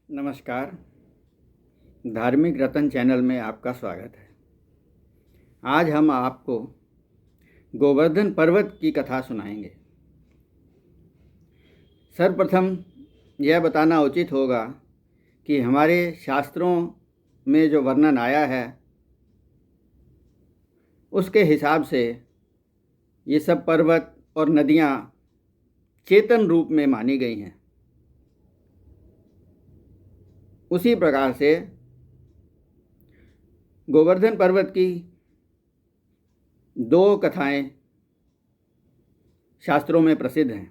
नमस्कार। धार्मिक रतन चैनल में आपका स्वागत है। आज हम आपको गोवर्धन पर्वत की कथा सुनाएंगे। सर्वप्रथम यह बताना उचित होगा कि हमारे शास्त्रों में जो वर्णन आया है उसके हिसाब से ये सब पर्वत और नदियाँ चेतन रूप में मानी गई हैं। उसी प्रकार से गोवर्धन पर्वत की दो कथाएं शास्त्रों में प्रसिद्ध हैं।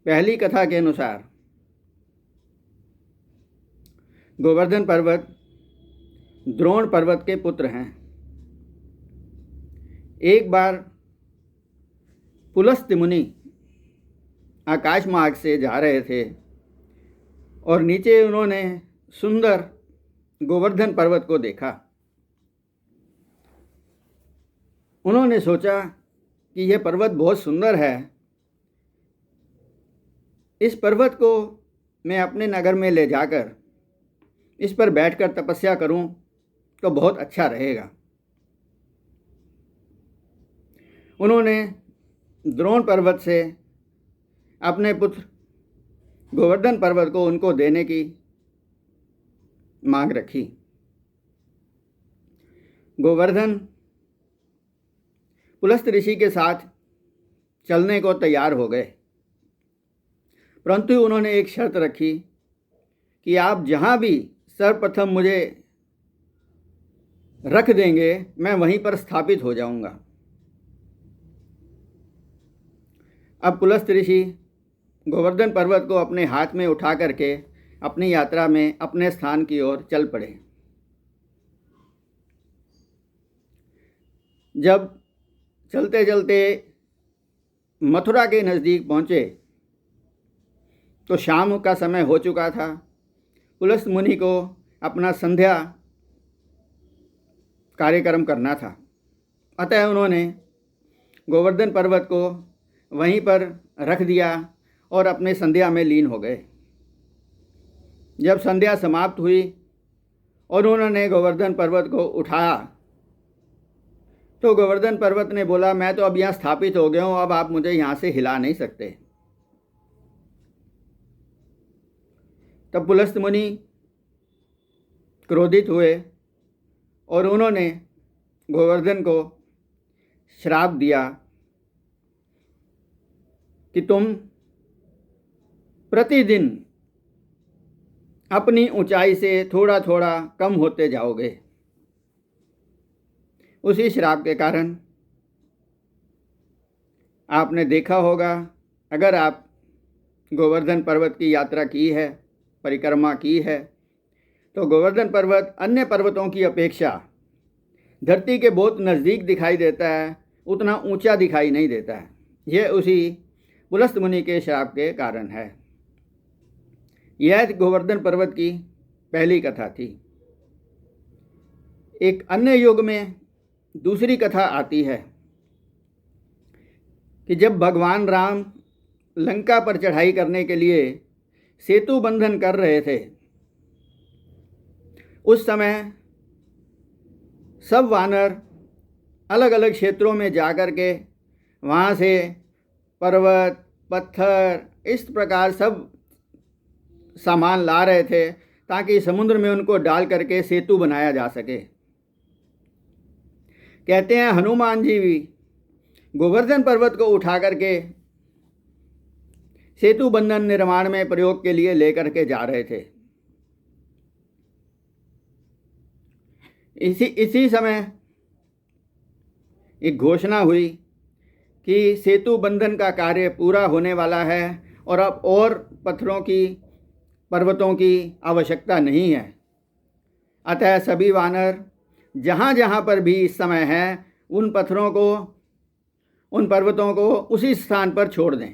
पहली कथा के अनुसार गोवर्धन पर्वत द्रोण पर्वत के पुत्र हैं। एक बार पुलस्त्य मुनि आकाश मार्ग से जा रहे थे और नीचे उन्होंने सुंदर गोवर्धन पर्वत को देखा। उन्होंने सोचा कि यह पर्वत बहुत सुंदर है, इस पर्वत को मैं अपने नगर में ले जाकर इस पर बैठकर तपस्या करूं तो बहुत अच्छा रहेगा। उन्होंने द्रोण पर्वत से अपने पुत्र गोवर्धन पर्वत को उनको देने की मांग रखी। गोवर्धन पुलस्त्य ऋषि के साथ चलने को तैयार हो गए, परंतु उन्होंने एक शर्त रखी कि आप जहाँ भी सर्वप्रथम मुझे रख देंगे मैं वहीं पर स्थापित हो जाऊंगा। अब पुलस्त्य ऋषि गोवर्धन पर्वत को अपने हाथ में उठा करके अपनी यात्रा में अपने स्थान की ओर चल पड़े। जब चलते चलते मथुरा के नज़दीक पहुँचे तो शाम का समय हो चुका था। पुलस्त्य मुनि को अपना संध्या कार्यक्रम करना था, अतः उन्होंने गोवर्धन पर्वत को वहीं पर रख दिया और अपने संध्या में लीन हो गए। जब संध्या समाप्त हुई और उन्होंने गोवर्धन पर्वत को उठाया तो गोवर्धन पर्वत ने बोला, मैं तो अब यहाँ स्थापित हो गया हूँ, अब आप मुझे यहाँ से हिला नहीं सकते। तब पुलस्त्य मुनि क्रोधित हुए और उन्होंने गोवर्धन को श्राप दिया कि तुम प्रतिदिन अपनी ऊंचाई से थोड़ा थोड़ा कम होते जाओगे। उसी श्राप के कारण आपने देखा होगा, अगर आप गोवर्धन पर्वत की यात्रा की है, परिक्रमा की है, तो गोवर्धन पर्वत अन्य पर्वतों की अपेक्षा धरती के बहुत नज़दीक दिखाई देता है, उतना ऊंचा दिखाई नहीं देता है। यह उसी पुलस्त्य मुनि के श्राप के कारण है। यह गोवर्धन पर्वत की पहली कथा थी। एक अन्य युग में दूसरी कथा आती है कि जब भगवान राम लंका पर चढ़ाई करने के लिए सेतु बंधन कर रहे थे, उस समय सब वानर अलग अलग क्षेत्रों में जाकर के वहाँ से पर्वत, पत्थर, इस प्रकार सब सामान ला रहे थे ताकि समुद्र में उनको डाल करके सेतु बनाया जा सके। कहते हैं हनुमान जी भी गोवर्धन पर्वत को उठा करके सेतु बंधन निर्माण में प्रयोग के लिए लेकर के जा रहे थे। इसी समय एक घोषणा हुई कि सेतु बंधन का कार्य पूरा होने वाला है और अब और पर्वतों की आवश्यकता नहीं है। अतः सभी वानर जहाँ जहाँ पर भी इस समय हैं उन पर्वतों को उसी स्थान पर छोड़ दें।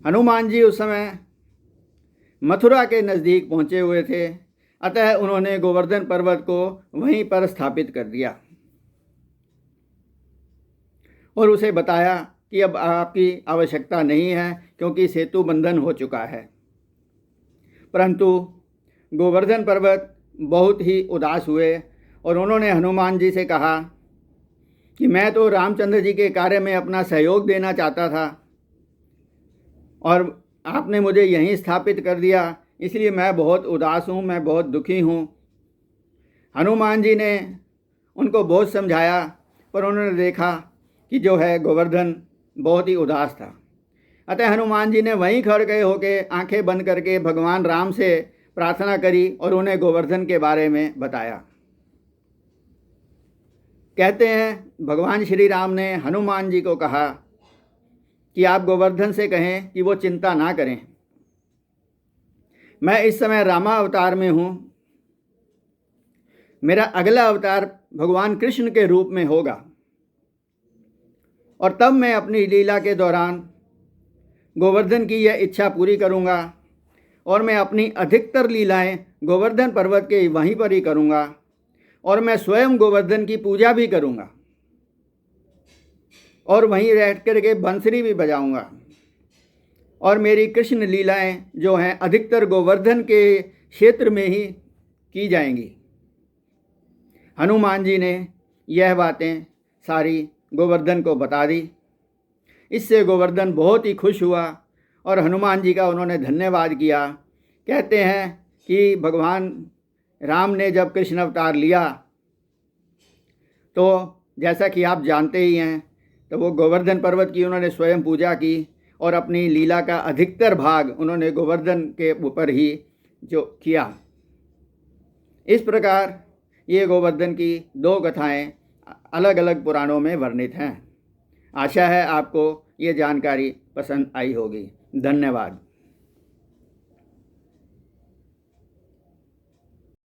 हनुमान जी उस समय मथुरा के नज़दीक पहुँचे हुए थे, अतः उन्होंने गोवर्धन पर्वत को वहीं पर स्थापित कर दिया और उसे बताया कि अब आपकी आवश्यकता नहीं है क्योंकि सेतु बंधन हो चुका है। परंतु गोवर्धन पर्वत बहुत ही उदास हुए और उन्होंने हनुमान जी से कहा कि मैं तो रामचंद्र जी के कार्य में अपना सहयोग देना चाहता था और आपने मुझे यहीं स्थापित कर दिया, इसलिए मैं बहुत उदास हूँ, मैं बहुत दुखी हूँ। हनुमान जी ने उनको बहुत समझाया, पर उन्होंने देखा कि जो है गोवर्धन बहुत ही उदास था। अतः हनुमान जी ने वहीं खड़े होके आंखें बंद करके भगवान राम से प्रार्थना करी और उन्हें गोवर्धन के बारे में बताया। कहते हैं भगवान श्री राम ने हनुमान जी को कहा कि आप गोवर्धन से कहें कि वो चिंता ना करें, मैं इस समय रामा अवतार में हूँ, मेरा अगला अवतार भगवान कृष्ण के रूप में होगा और तब मैं अपनी लीला के दौरान गोवर्धन की यह इच्छा पूरी करूँगा और मैं अपनी अधिकतर लीलाएं गोवर्धन पर्वत के वहीं पर ही करूँगा और मैं स्वयं गोवर्धन की पूजा भी करूँगा और वहीं रह करके बंसरी भी बजाऊँगा और मेरी कृष्ण लीलाएं जो हैं अधिकतर गोवर्धन के क्षेत्र में ही की जाएंगी। हनुमान जी ने यह बातें सारी गोवर्धन को बता दी। इससे गोवर्धन बहुत ही खुश हुआ और हनुमान जी का उन्होंने धन्यवाद किया। कहते हैं कि भगवान राम ने जब कृष्ण अवतार लिया तो जैसा कि आप जानते ही हैं, तो वो गोवर्धन पर्वत की उन्होंने स्वयं पूजा की और अपनी लीला का अधिकतर भाग उन्होंने गोवर्धन के ऊपर ही जो किया। इस प्रकार ये गोवर्धन की दो कथाएं अलग अलग पुराणों में वर्णित हैं। आशा है आपको ये जानकारी पसंद आई होगी। धन्यवाद।